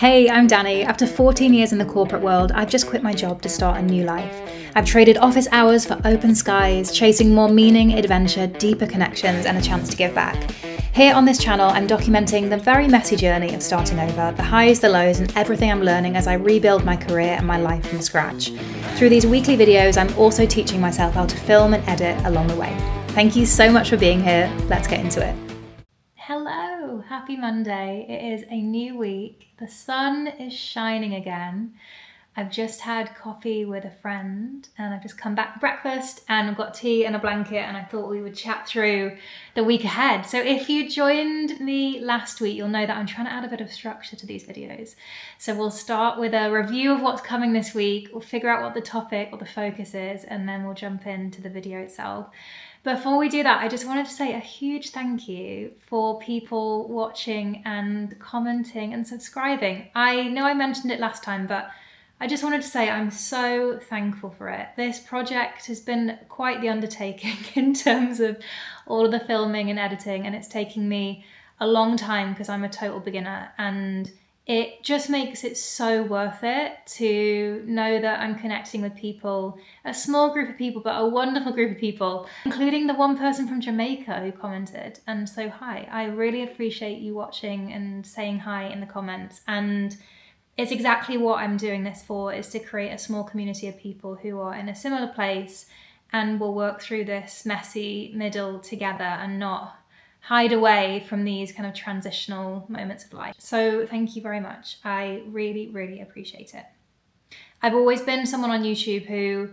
Hey, I'm Dani. After 14 years in the corporate world, I've just quit my job to start a new life. I've traded office hours for open skies, chasing more meaning, adventure, deeper connections, and a chance to give back. Here on this channel, I'm documenting the very messy journey of starting over, the highs, the lows, and everything I'm learning as I rebuild my career and my life from scratch. Through these weekly videos, I'm also teaching myself how to film and edit along the way. Thank you so much for being here. Let's get into it. Hello, happy Monday. It is a new week. The sun is shining again. I've just had coffee with a friend and I've just come back for breakfast and I've got tea and a blanket and I thought we would chat through the week ahead. So if you joined me last week, you'll know that I'm trying to add a bit of structure to these videos. So we'll start with a review of what's coming this week. We'll figure out what the topic or the focus is and then we'll jump into the video itself. Before we do that, I just wanted to say a huge thank you for people watching and commenting and subscribing. I know I mentioned it last time, but I just wanted to say I'm so thankful for it. This project has been quite the undertaking in terms of all of the filming and editing, and it's taking me a long time because I'm a total beginner, and it just makes it so worth it to know that I'm connecting with people, a small group of people, but a wonderful group of people, including the one person from Jamaica who commented. And so hi, I really appreciate you watching and saying hi in the comments. And it's exactly what I'm doing this for, is to create a small community of people who are in a similar place and will work through this messy middle together and not hide away from these kind of transitional moments of life. So thank you very much. I really, really appreciate it. I've always been someone on YouTube who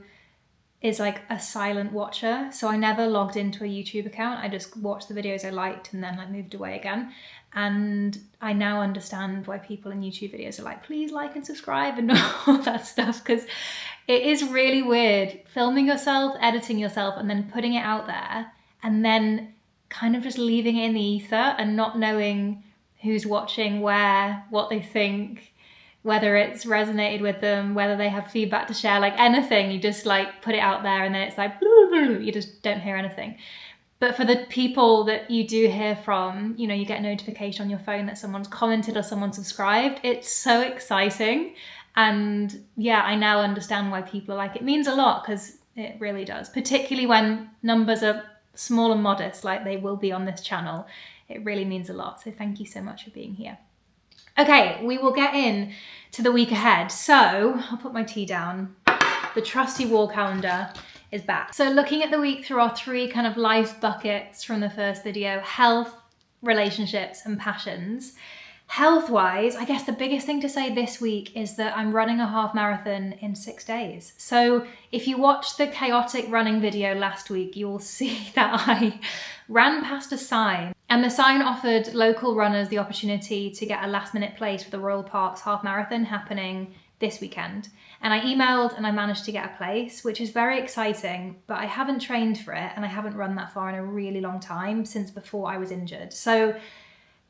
is like a silent watcher. So I never logged into a YouTube account. I just watched the videos I liked and then like moved away again. And I now understand why people in YouTube videos are like, please like and subscribe and all that stuff, because it is really weird filming yourself, editing yourself, and then putting it out there and then kind of just leaving it in the ether and not knowing who's watching, where, what they think, whether it's resonated with them, whether they have feedback to share, like anything. You just like put it out there and then it's like, you just don't hear anything. But for the people that you do hear from, you know, you get a notification on your phone that someone's commented or someone subscribed. It's so exciting. And yeah, I now understand why people are like, it means a lot, because it really does, particularly when numbers are small and modest like they will be on this channel. It really means a lot. So thank you so much for being here. Okay, we will get in to the week ahead. So I'll put my tea down. The trusty wall calendar is back. So looking at the week through our three kind of life buckets from the first video: health, relationships, and passions. Health-wise, I guess the biggest thing to say this week is that I'm running a half marathon in 6 days. So if you watched the chaotic running video last week, you will see that I ran past a sign, and the sign offered local runners the opportunity to get a last-minute place for the Royal Parks half marathon happening this weekend. And I emailed and I managed to get a place, which is very exciting, but I haven't trained for it and I haven't run that far in a really long time, since before I was injured. So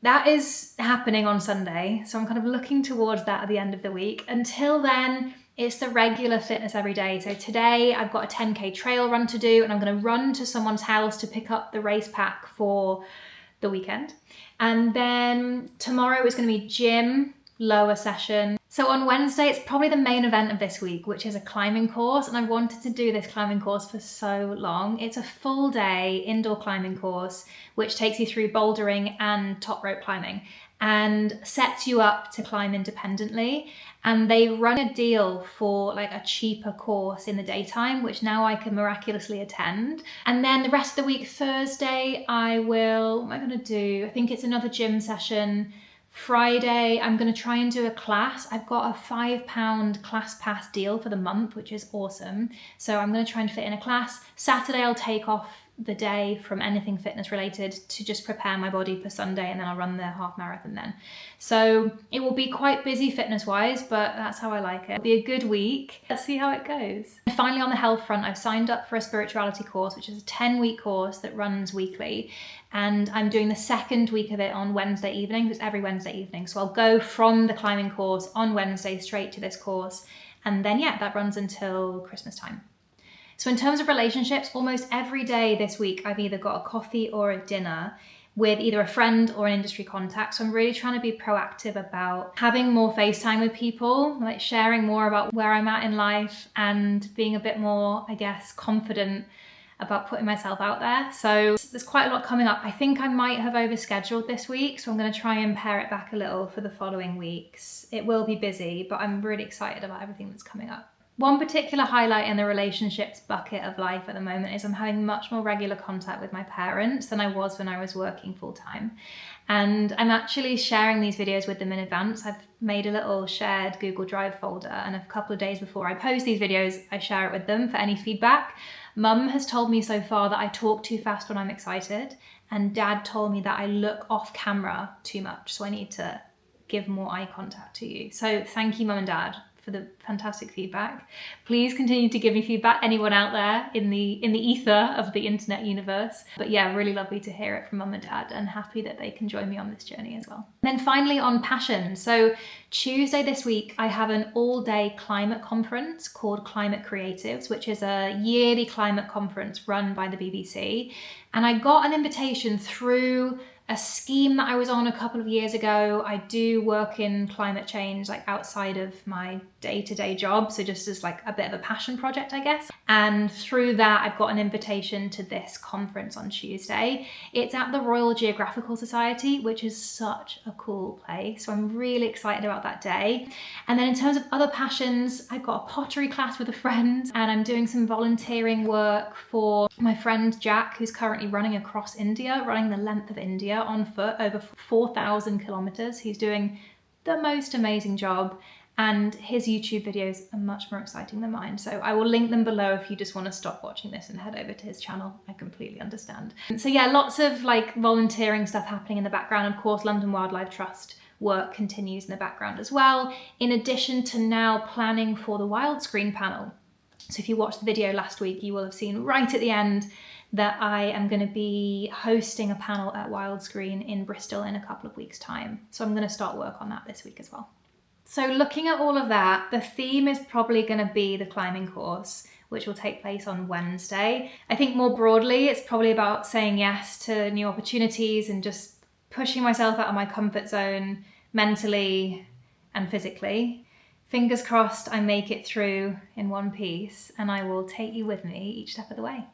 that is happening on Sunday, so I'm kind of looking towards that at the end of the week. Until then, it's the regular fitness every day. So today I've got a 10K trail run to do, and I'm going to run to someone's house to pick up the race pack for the weekend. And then tomorrow is going to be gym, lower session. So on Wednesday, it's probably the main event of this week, which is a climbing course. And I wanted to do this climbing course for so long. It's a full day indoor climbing course, which takes you through bouldering and top rope climbing and sets you up to climb independently. And they run a deal for like a cheaper course in the daytime, which now I can miraculously attend. And then the rest of the week, Thursday, what am I going to do? I think it's another gym session. Friday, I'm going to try and do a class. I've got a £5 class pass deal for the month, which is awesome. So I'm going to try and fit in a class. Saturday, I'll take off the day from anything fitness related to just prepare my body for Sunday, and then I'll run the half marathon then. So it will be quite busy fitness wise, but that's how I like it. It'll be a good week. Let's see how it goes. And finally, on the health front, I've signed up for a spirituality course, which is a 10-week course that runs weekly. And I'm doing the second week of it on Wednesday evening. It's every Wednesday evening. So I'll go from the climbing course on Wednesday straight to this course. And then, yeah, that runs until Christmas time. So in terms of relationships, almost every day this week, I've either got a coffee or a dinner with either a friend or an industry contact. So I'm really trying to be proactive about having more FaceTime with people, like sharing more about where I'm at in life and being a bit more, I guess, confident about putting myself out there. So there's quite a lot coming up. I think I might have overscheduled this week, so I'm going to try and pare it back a little for the following weeks. It will be busy, but I'm really excited about everything that's coming up. One particular highlight in the relationships bucket of life at the moment is I'm having much more regular contact with my parents than I was when I was working full time. And I'm actually sharing these videos with them in advance. I've made a little shared Google Drive folder, and a couple of days before I post these videos, I share it with them for any feedback. Mum has told me so far that I talk too fast when I'm excited, and Dad told me that I look off camera too much, so I need to give more eye contact to you. So thank you, Mum and Dad, for the fantastic feedback. Please continue to give me feedback, anyone out there in the ether of the internet universe. But yeah, really lovely to hear it from Mum and Dad, and happy that they can join me on this journey as well. And then finally on passion. So Tuesday this week, I have an all-day climate conference called Climate Creatives, which is a yearly climate conference run by the BBC. And I got an invitation through a scheme that I was on a couple of years ago. I do work in climate change, like outside of my day-to-day job, so just as like a bit of a passion project, I guess. And through that, I've got an invitation to this conference on Tuesday. It's at the Royal Geographical Society, which is such a cool place. So I'm really excited about that day. And then in terms of other passions, I've got a pottery class with a friend, and I'm doing some volunteering work for my friend Jack, who's currently running across India, running the length of India on foot, over 4,000 kilometers. He's doing the most amazing job, and his YouTube videos are much more exciting than mine. So I will link them below if you just want to stop watching this and head over to his channel. I completely understand. So yeah, lots of like volunteering stuff happening in the background. Of course, London Wildlife Trust work continues in the background as well, in addition to now planning for the Wildscreen panel. So if you watched the video last week, you will have seen right at the end that I am going to be hosting a panel at Wildscreen in Bristol in a couple of weeks' time. So I'm going to start work on that this week as well. So looking at all of that, the theme is probably going to be the climbing course, which will take place on Wednesday. I think more broadly, it's probably about saying yes to new opportunities and just pushing myself out of my comfort zone mentally and physically. Fingers crossed I make it through in one piece, and I will take you with me each step of the way.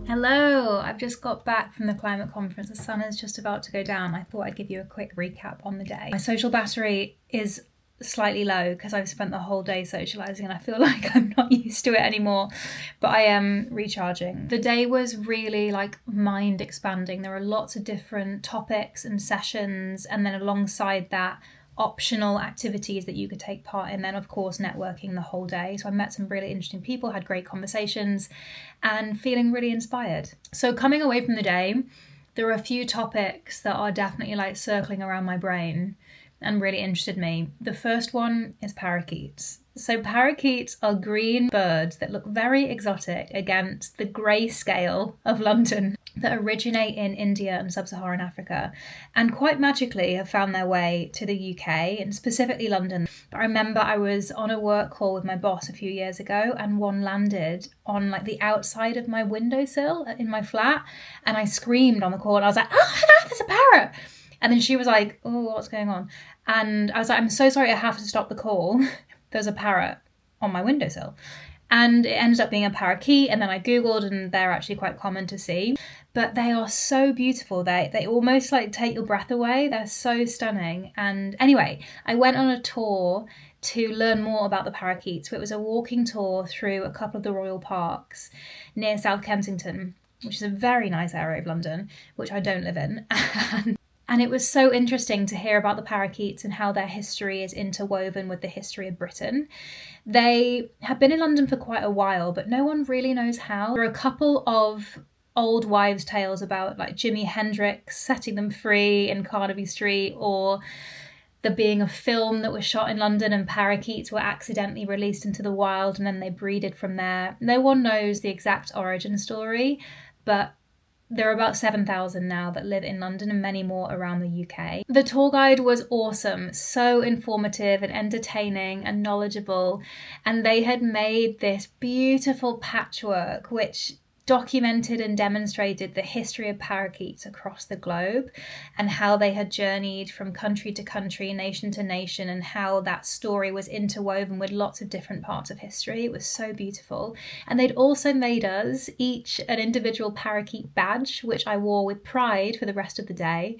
Hello, I've just got back from the climate conference. The sun is just about to go down. I thought I'd give you a quick recap on the day. My social battery is slightly low because I've spent the whole day socializing and I feel like I'm not used to it anymore, but I am recharging. The day was really like mind expanding. There were lots of different topics and sessions, and then alongside that, optional activities that you could take part in. Then of course networking the whole day. So I met some really interesting people, had great conversations, and feeling really inspired. So coming away from the day, there are a few topics that are definitely like circling around my brain and really interested me. The first one is parakeets. So parakeets are green birds that look very exotic against the grayscale of London, that originate in India and sub-Saharan Africa, and quite magically have found their way to the UK and specifically London. But I remember I was on a work call with my boss a few years ago, and one landed on like the outside of my windowsill in my flat, and I screamed on the call and I was like, oh my God, there's a parrot! And then she was like, oh, what's going on? And I was like, I'm so sorry, I have to stop the call. There's a parrot on my windowsill. And it ended up being a parakeet, and then I Googled, and they're actually quite common to see. But they are so beautiful. They almost like take your breath away. They're so stunning. And anyway, I went on a tour to learn more about the parakeets. It was a walking tour through a couple of the royal parks near South Kensington, which is a very nice area of London, which I don't live in. And it was so interesting to hear about the parakeets and how their history is interwoven with the history of Britain. They have been in London for quite a while, but no one really knows how. There are a couple of old wives' tales about like Jimi Hendrix setting them free in Carnaby Street, or there being a film that was shot in London and parakeets were accidentally released into the wild and then they breeded from there. No one knows the exact origin story, but There are about 7,000 now that live in London and many more around the UK. The tour guide was awesome, so informative and entertaining and knowledgeable. And they had made this beautiful patchwork which documented and demonstrated the history of parakeets across the globe and how they had journeyed from country to country, nation to nation, and how that story was interwoven with lots of different parts of history. It was so beautiful. And they'd also made us each an individual parakeet badge, which I wore with pride for the rest of the day.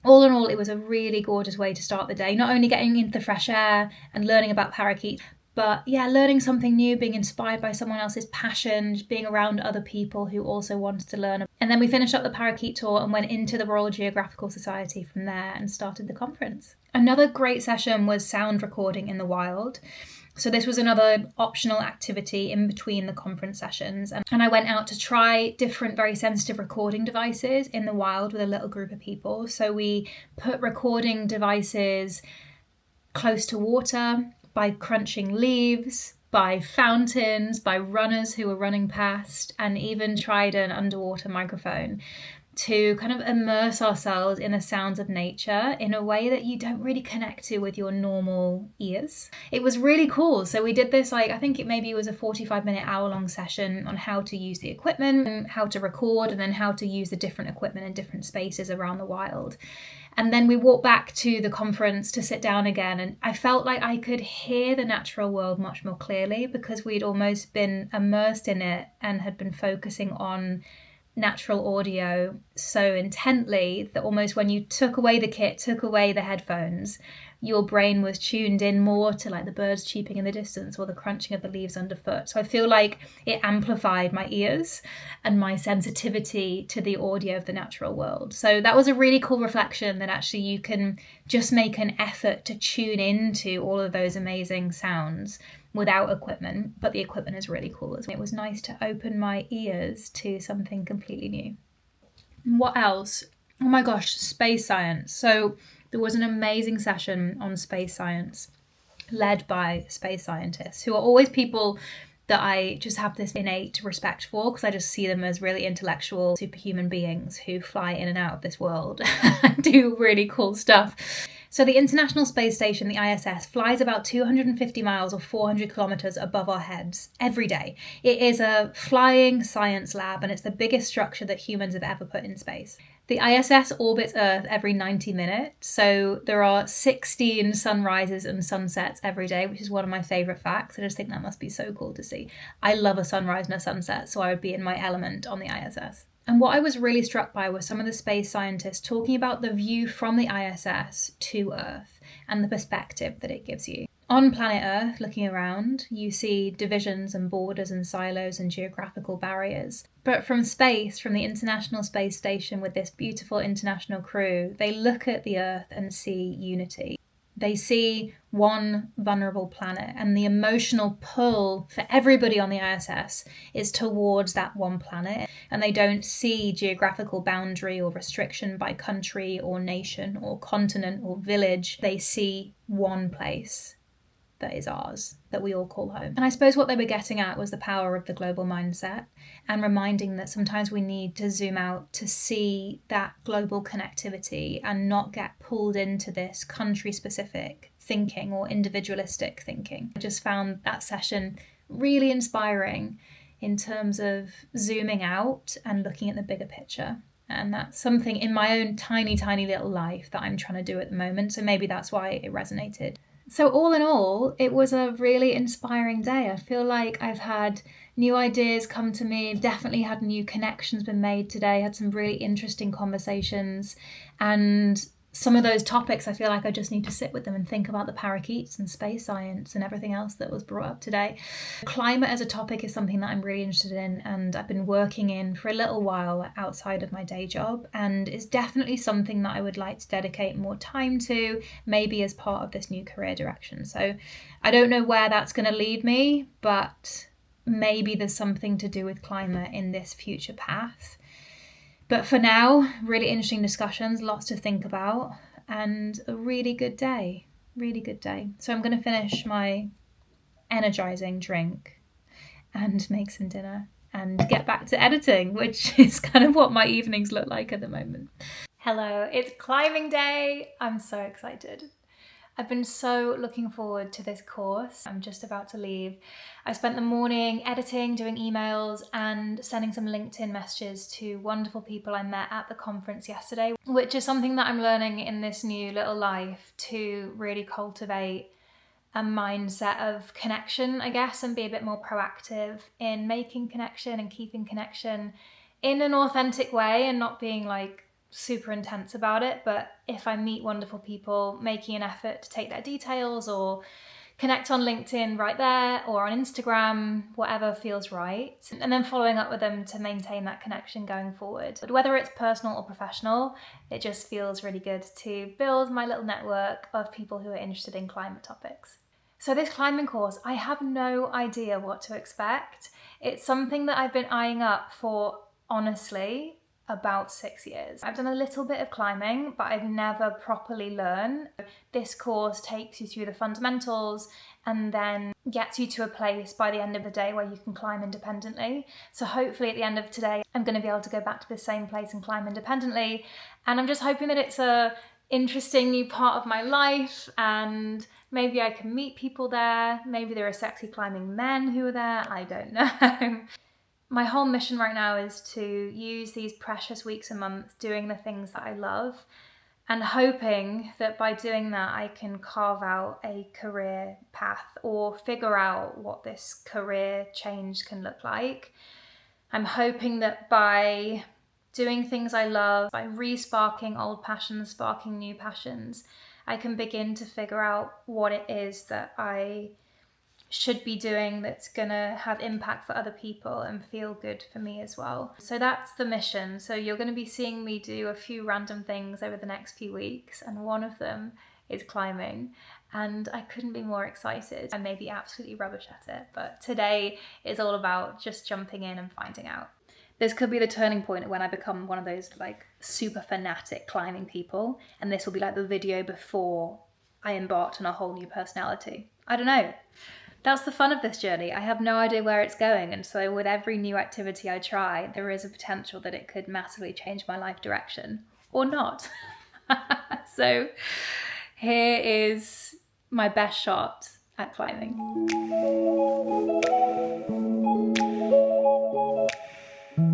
All in all, it was a really gorgeous way to start the day, not only getting into the fresh air and learning about parakeets, but yeah, learning something new, being inspired by someone else's passion, just being around other people who also wanted to learn. And then we finished up the parakeet tour and went into the Royal Geographical Society from there and started the conference. Another great session was sound recording in the wild. So this was another optional activity in between the conference sessions. And I went out to try different very sensitive recording devices in the wild with a little group of people. So we put recording devices close to water, by crunching leaves, by fountains, by runners who were running past, and even tried an underwater microphone to kind of immerse ourselves in the sounds of nature in a way that you don't really connect to with your normal ears. It was really cool. So we did this, I think it maybe was a 45-minute, hour-long session on how to use the equipment, and how to record, and then how to use the different equipment in different spaces around the wild. And then we walked back to the conference to sit down again, and I felt like I could hear the natural world much more clearly because we'd almost been immersed in it and had been focusing on natural audio so intently that almost when you took away the kit, took away the headphones, your brain was tuned in more to like the birds cheeping in the distance or the crunching of the leaves underfoot. So I feel like it amplified my ears and my sensitivity to the audio of the natural world. So that was a really cool reflection that actually you can just make an effort to tune into all of those amazing sounds without equipment, but the equipment is really cool as well. It was nice to open my ears to something completely new. What else? Oh my gosh, space science. So there was an amazing session on space science led by space scientists who are always people that I just have this innate respect for because I just see them as really intellectual, superhuman beings who fly in and out of this world and do really cool stuff. So the International Space Station, the ISS, flies about 250 miles or 400 kilometers above our heads every day. It is a flying science lab and it's the biggest structure that humans have ever put in space. The ISS orbits Earth every 90 minutes, so there are 16 sunrises and sunsets every day, which is one of my favourite facts. I just think that must be so cool to see. I love a sunrise and a sunset, so I would be in my element on the ISS. And what I was really struck by was some of the space scientists talking about the view from the ISS to Earth and the perspective that it gives you. On planet Earth, looking around, you see divisions and borders and silos and geographical barriers. But from space, from the International Space Station with this beautiful international crew, they look at the Earth and see unity. They see one vulnerable planet, and the emotional pull for everybody on the ISS is towards that one planet. And they don't see geographical boundary or restriction by country or nation or continent or village. They see one place that is ours, that we all call home. And I suppose what they were getting at was the power of the global mindset and reminding that sometimes we need to zoom out to see that global connectivity and not get pulled into this country-specific thinking or individualistic thinking. I just found that session really inspiring in terms of zooming out and looking at the bigger picture. And that's something in my own tiny, tiny little life that I'm trying to do at the moment. So maybe that's why it resonated. So all in all, it was a really inspiring day. I feel like I've had new ideas come to me, definitely had new connections been made today, had some really interesting conversations, and some of those topics I feel like I just need to sit with them and think about the parakeets and space science and everything else that was brought up today. Climate as a topic is something that I'm really interested in and I've been working in for a little while outside of my day job, and it's definitely something that I would like to dedicate more time to, maybe as part of this new career direction. So I don't know where that's going to lead me, but maybe there's something to do with climate in this future path. But for now, really interesting discussions, lots to think about, and a really good day, really good day. So I'm going to finish my energizing drink and make some dinner and get back to editing, which is kind of what my evenings look like at the moment. Hello, it's climbing day. I'm so excited. I've been so looking forward to this course. I'm just about to leave. I spent the morning editing, doing emails, and sending some LinkedIn messages to wonderful people I met at the conference yesterday, which is something that I'm learning in this new little life, to really cultivate a mindset of connection, I guess, and be a bit more proactive in making connection and keeping connection in an authentic way, and not being like super intense about it. But if I meet wonderful people, making an effort to take their details or connect on LinkedIn right there, or on Instagram, whatever feels right, and then following up with them to maintain that connection going forward. But whether it's personal or professional, it just feels really good to build my little network of people who are interested in climate topics. So this climbing course, I have no idea what to expect. It's something that I've been eyeing up for, honestly, about 6 years. I've done a little bit of climbing, but I've never properly learned. This course takes you through the fundamentals and then gets you to a place by the end of the day where you can climb independently. So hopefully at the end of today, I'm going to be able to go back to the same place and climb independently. And I'm just hoping that it's a interesting new part of my life, and maybe I can meet people there. Maybe there are sexy climbing men who are there. I don't know. My whole mission right now is to use these precious weeks and months doing the things that I love, and hoping that by doing that I can carve out a career path or figure out what this career change can look like. I'm hoping that by doing things I love, by re-sparking old passions, sparking new passions, I can begin to figure out what it is that I should be doing that's gonna have impact for other people and feel good for me as well. So that's the mission. So you're gonna be seeing me do a few random things over the next few weeks, and one of them is climbing, and I couldn't be more excited. I may be absolutely rubbish at it, but today is all about just jumping in and finding out. This could be the turning point when I become one of those like super fanatic climbing people, and this will be like the video before I embarked on a whole new personality. I don't know. That's the fun of this journey. I have no idea where it's going, and so with every new activity I try, there is a potential that it could massively change my life direction, or not. So here is my best shot at climbing. Oh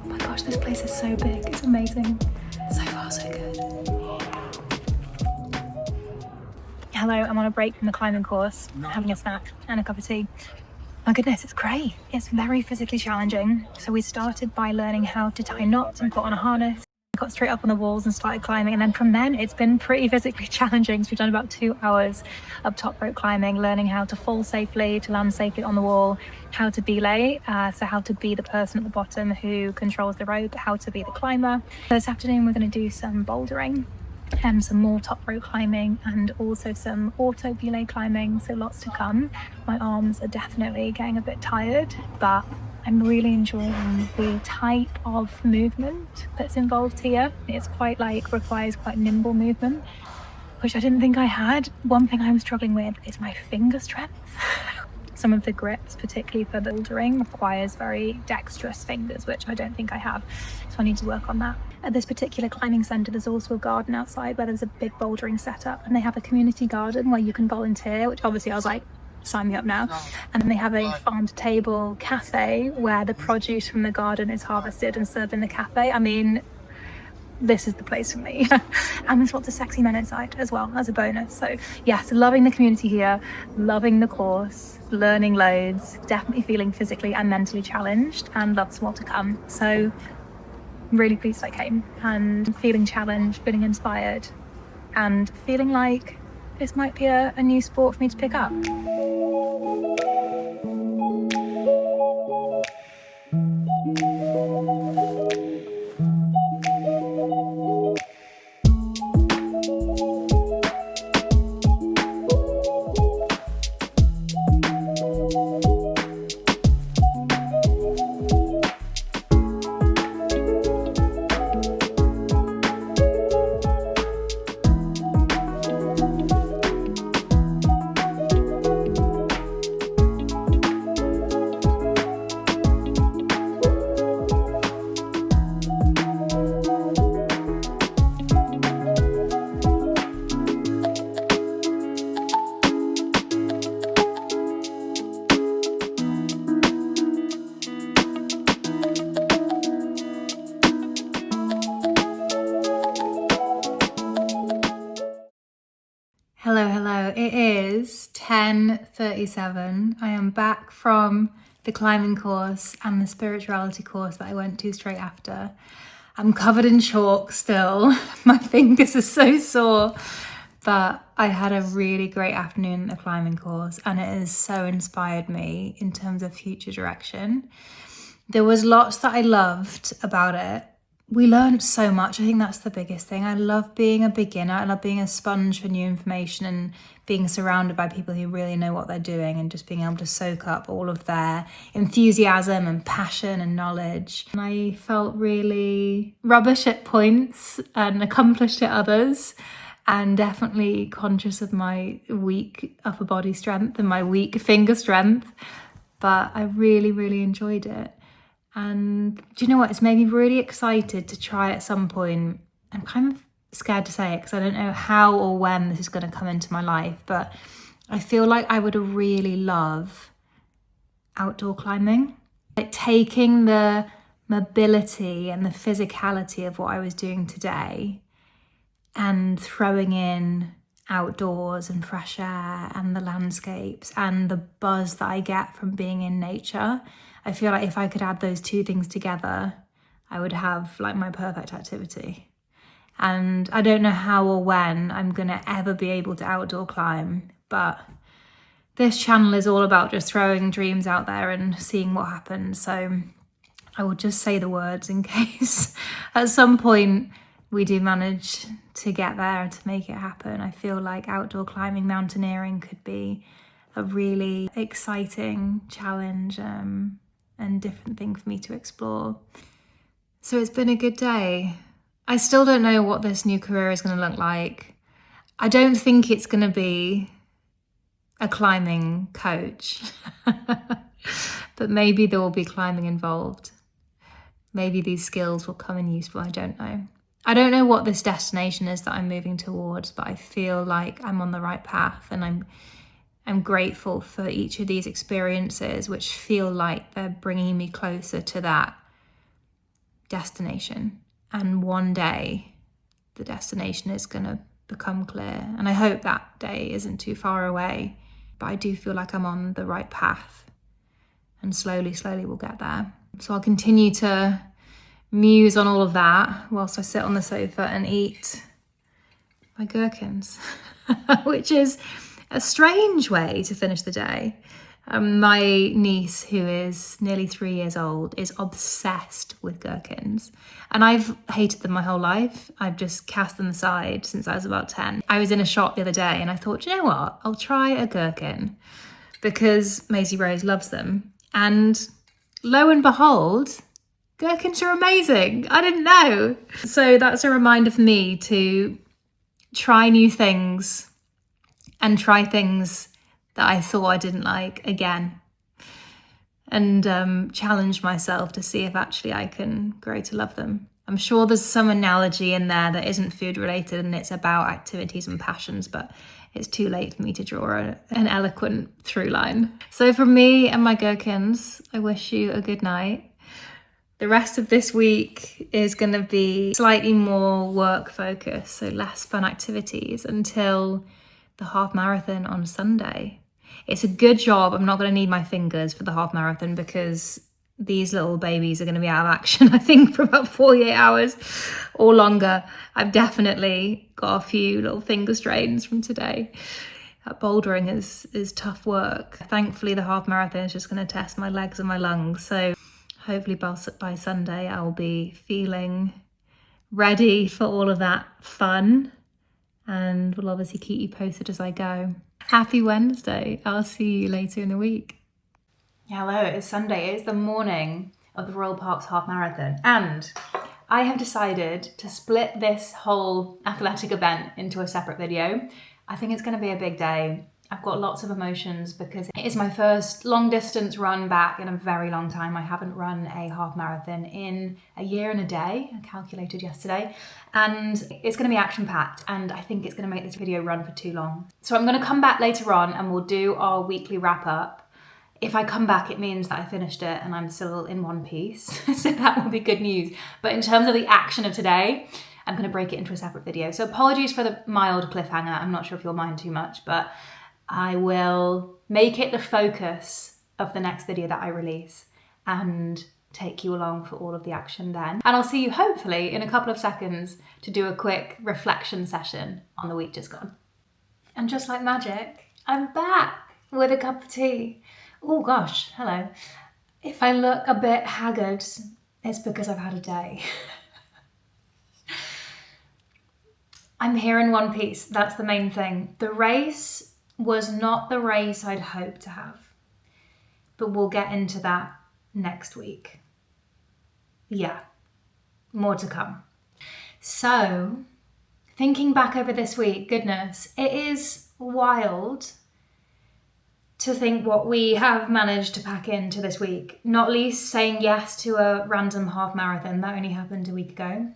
my gosh, this place is so big. It's amazing. So far, so good. Hello, I'm on a break from the climbing course, having a snack and a cup of tea. My goodness, it's great. It's very physically challenging. So we started by learning how to tie knots and put on a harness. Got straight up on the walls and started climbing, and then from then it's been pretty physically challenging. So we've done about 2 hours of top rope climbing, learning how to fall safely, to land safely on the wall, how to belay, so how to be the person at the bottom who controls the rope, how to be the climber. So this afternoon we're going to do some bouldering and some more top rope climbing, and also some auto belay climbing, so lots to come. My arms are definitely getting a bit tired, but I'm really enjoying the type of movement that's involved here. It's quite like, requires quite nimble movement, which I didn't think I had. One thing I'm struggling with is my finger strength. Some of the grips, particularly for bouldering, requires very dexterous fingers, which I don't think I have. So I need to work on that. At this particular climbing centre, there's also a garden outside where there's a big bouldering setup, and they have a community garden where you can volunteer, which obviously I was like, sign me up now. And then they have a farm to table cafe where the produce from the garden is harvested and served in the cafe. I mean, this is the place for me. And there's lots of sexy men inside as well as a bonus. So yes, loving the community here, loving the course, learning loads, definitely feeling physically and mentally challenged, and lots more to come. So really pleased I came, and feeling challenged, feeling inspired, and feeling like this might be a new sport for me to pick up. 10:37. I am back from the climbing course and the spirituality course that I went to straight after. I'm covered in chalk still. My fingers are so sore, but I had a really great afternoon at the climbing course and it has so inspired me in terms of future direction. There was lots that I loved about it. We learned so much. I think that's the biggest thing. I love being a beginner. I love being a sponge for new information and being surrounded by people who really know what they're doing and just being able to soak up all of their enthusiasm and passion and knowledge. And I felt really rubbish at points and accomplished at others, and definitely conscious of my weak upper body strength and my weak finger strength. But I really, really enjoyed it. And do you know what? It's made me really excited to try at some point. I'm kind of scared to say it because I don't know how or when this is going to come into my life, but I feel like I would really love outdoor climbing. Like taking the mobility and the physicality of what I was doing today and throwing in outdoors and fresh air and the landscapes and the buzz that I get from being in nature. I feel like if I could add those two things together, I would have like my perfect activity. And I don't know how or when I'm gonna ever be able to outdoor climb, but this channel is all about just throwing dreams out there and seeing what happens. So I will just say the words in case at some point we do manage to get there and to make it happen. I feel like outdoor climbing, mountaineering could be a really exciting challenge and different thing for me to explore. So it's been a good day. I still don't know what this new career is going to look like. I don't think it's going to be a climbing coach, but maybe there will be climbing involved. Maybe these skills will come in useful, I don't know. I don't know what this destination is that I'm moving towards, but I feel like I'm on the right path, and I'm grateful for each of these experiences, which feel like they're bringing me closer to that destination. And one day the destination is going to become clear. And I hope that day isn't too far away, but I do feel like I'm on the right path, and slowly we'll get there. So I'll continue to muse on all of that whilst I sit on the sofa and eat my gherkins, which is a strange way to finish the day. My niece, who is nearly 3 years old, is obsessed with gherkins. And I've hated them my whole life. I've just cast them aside since I was about 10. I was in a shop the other day and I thought, you know what? I'll try a gherkin because Maisie Rose loves them. And lo and behold, gherkins are amazing. I didn't know. So that's a reminder for me to try new things and try things that I thought I didn't like again, and challenge myself to see if actually I can grow to love them. I'm sure there's some analogy in there that isn't food related and it's about activities and passions, but it's too late for me to draw an eloquent through line. So from me and my gherkins, I wish you a good night. The rest of this week is going to be slightly more work focused, so less fun activities until the half marathon on Sunday. It's a good job I'm not going to need my fingers for the half marathon, because these little babies are going to be out of action, I think, for about 48 hours or longer. I've definitely got a few little finger strains from today. Bouldering is tough work. Thankfully, the half marathon is just going to test my legs and my lungs. So hopefully by Sunday, I'll be feeling ready for all of that fun. And we'll obviously keep you posted as I go. Happy Wednesday. I'll see you later in the week. Hello, it's Sunday. It's the morning of the Royal Parks Half Marathon. And I have decided to split this whole athletic event into a separate video. I think it's going to be a big day. I've got lots of emotions because it is my first long distance run back in a very long time. I haven't run a half marathon in a year and a day, I calculated yesterday, and it's going to be action packed, and I think it's going to make this video run for too long. So I'm going to come back later on and we'll do our weekly wrap up. If I come back, it means that I finished it and I'm still in one piece, so that will be good news. But in terms of the action of today, I'm going to break it into a separate video. So apologies for the mild cliffhanger. I'm not sure if you'll mind too much, but I will make it the focus of the next video that I release and take you along for all of the action then. And I'll see you hopefully in a couple of seconds to do a quick reflection session on the week just gone. And just like magic, I'm back with a cup of tea. Oh gosh, hello. If I look a bit haggard, it's because I've had a day. I'm here in one piece, that's the main thing. The race was not the race I'd hoped to have, but we'll get into that next week. Yeah, more to come. So, thinking back over this week, goodness, it is wild to think what we have managed to pack into this week, not least saying yes to a random half marathon that only happened a week ago,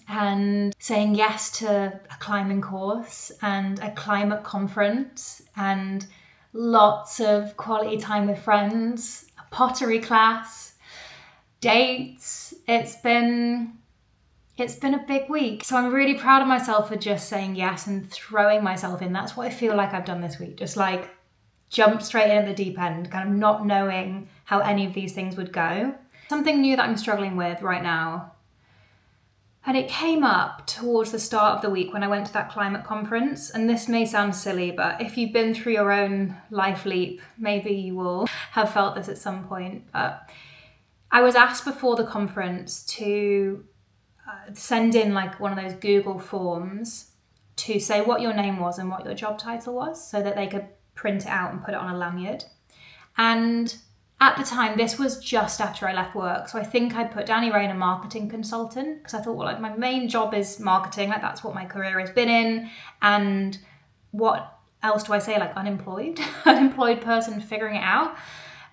and saying yes to a climbing course and a climate conference and lots of quality time with friends, a pottery class, dates. It's been a big week. So I'm really proud of myself for just saying yes and throwing myself in. That's what I feel like I've done this week. Just like jumped straight in at the deep end, kind of not knowing how any of these things would go. Something new that I'm struggling with right now. And it came up towards the start of the week when I went to that climate conference. And this may sound silly, but if you've been through your own life leap, maybe you will have felt this at some point. But I was asked before the conference to send in like one of those Google forms to say what your name was and what your job title was so that they could print it out and put it on a lanyard. And at the time, this was just after I left work. So I think I put Dani Rain, a marketing consultant, because I thought, well, like my main job is marketing, like that's what my career has been in. And what else do I say? Like unemployed, unemployed person figuring it out.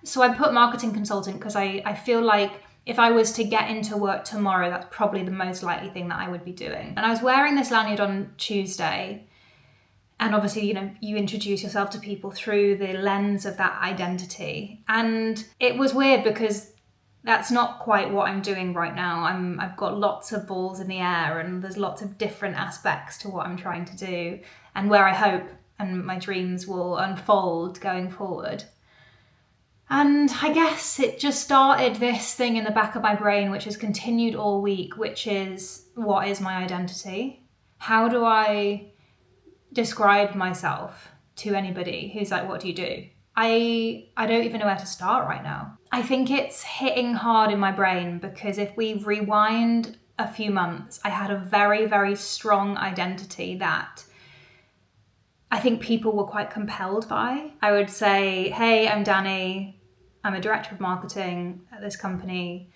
So I put marketing consultant because I feel like if I was to get into work tomorrow, that's probably the most likely thing that I would be doing. And I was wearing this lanyard on Tuesday. And obviously, you know, you introduce yourself to people through the lens of that identity. And it was weird because that's not quite what I'm doing right now. I've got lots of balls in the air and there's lots of different aspects to what I'm trying to do and where I hope and my dreams will unfold going forward. And I guess it just started this thing in the back of my brain, which has continued all week, which is, what is my identity? How do I describe myself to anybody who's like, what do you do? I don't even know where to start right now. I think it's hitting hard in my brain because if we rewind a few months, I had a very, very strong identity that I think people were quite compelled by. I would say, hey, I'm Dani. I'm a director of marketing at this company.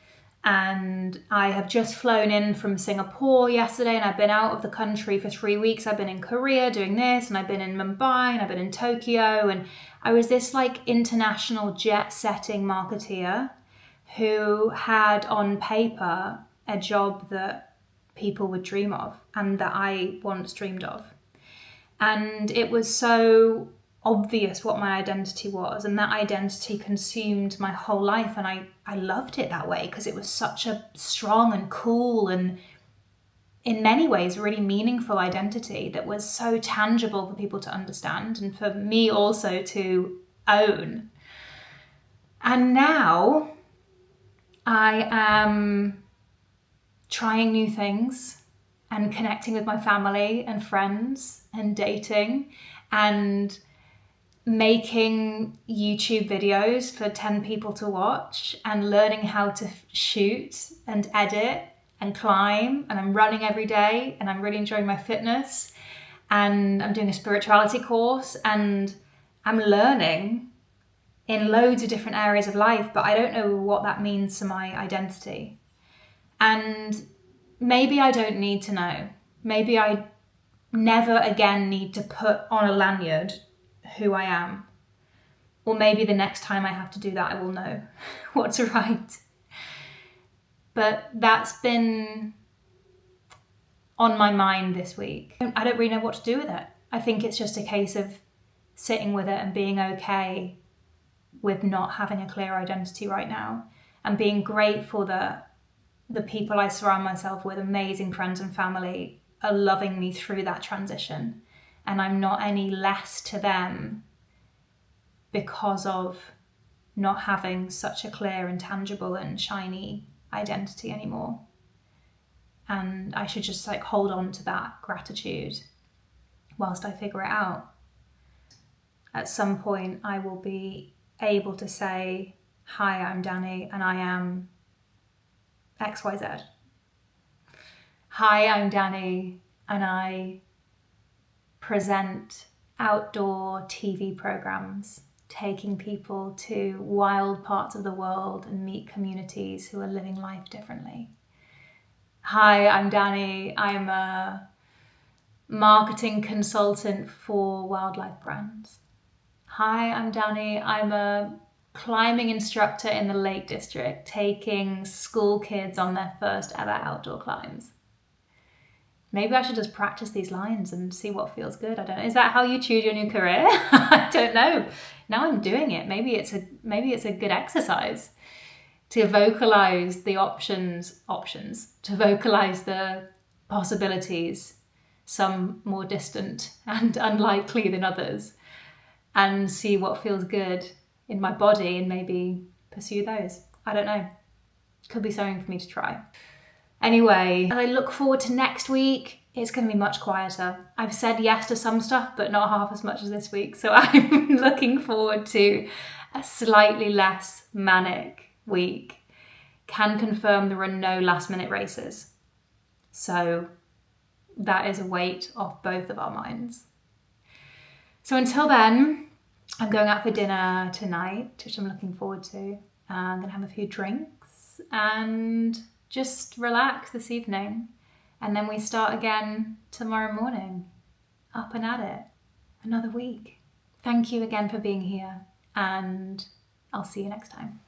And I have just flown in from Singapore yesterday and I've been out of the country for 3 weeks. I've been in Korea doing this and I've been in Mumbai and I've been in Tokyo. And I was this like international jet-setting marketeer who had on paper a job that people would dream of and that I once dreamed of. And it was so obvious what my identity was, and that identity consumed my whole life, and I loved it that way because it was such a strong and cool and in many ways really meaningful identity that was so tangible for people to understand and for me also to own. And now I am trying new things and connecting with my family and friends and dating and making YouTube videos for 10 people to watch and learning how to shoot and edit and climb, and I'm running every day and I'm really enjoying my fitness and I'm doing a spirituality course and I'm learning in loads of different areas of life, but I don't know what that means to my identity. And maybe I don't need to know. Maybe I never again need to put on a lanyard who I am. Or maybe the next time I have to do that, I will know what to write. But that's been on my mind this week. I don't really know what to do with it. I think it's just a case of sitting with it and being okay with not having a clear identity right now and being grateful that the people I surround myself with, amazing friends and family, are loving me through that transition and I'm not any less to them because of not having such a clear and tangible and shiny identity anymore. And I should just like hold on to that gratitude whilst I figure it out. At some point I will be able to say, hi, I'm Dani and I am XYZ. Hi, I'm Dani and I present outdoor TV programs, taking people to wild parts of the world and meet communities who are living life differently. Hi, I'm Dani. I'm a marketing consultant for wildlife brands. Hi, I'm Dani. I'm a climbing instructor in the Lake District, taking school kids on their first ever outdoor climbs. Maybe I should just practice these lines and see what feels good. I don't know. Is that how you choose your new career? I don't know. Now I'm doing it. Maybe it's a good exercise to vocalize the options, to vocalize the possibilities, some more distant and unlikely than others, and see what feels good in my body and maybe pursue those. I don't know. Could be something for me to try. Anyway, I look forward to next week. It's going to be much quieter. I've said yes to some stuff, but not half as much as this week. So I'm looking forward to a slightly less manic week. Can confirm there are no last minute races. So that is a weight off both of our minds. So until then, I'm going out for dinner tonight, which I'm looking forward to. I'm going to have a few drinks and just relax this evening. And then we start again tomorrow morning. Up and at it. Another week. Thank you again for being here, and I'll see you next time.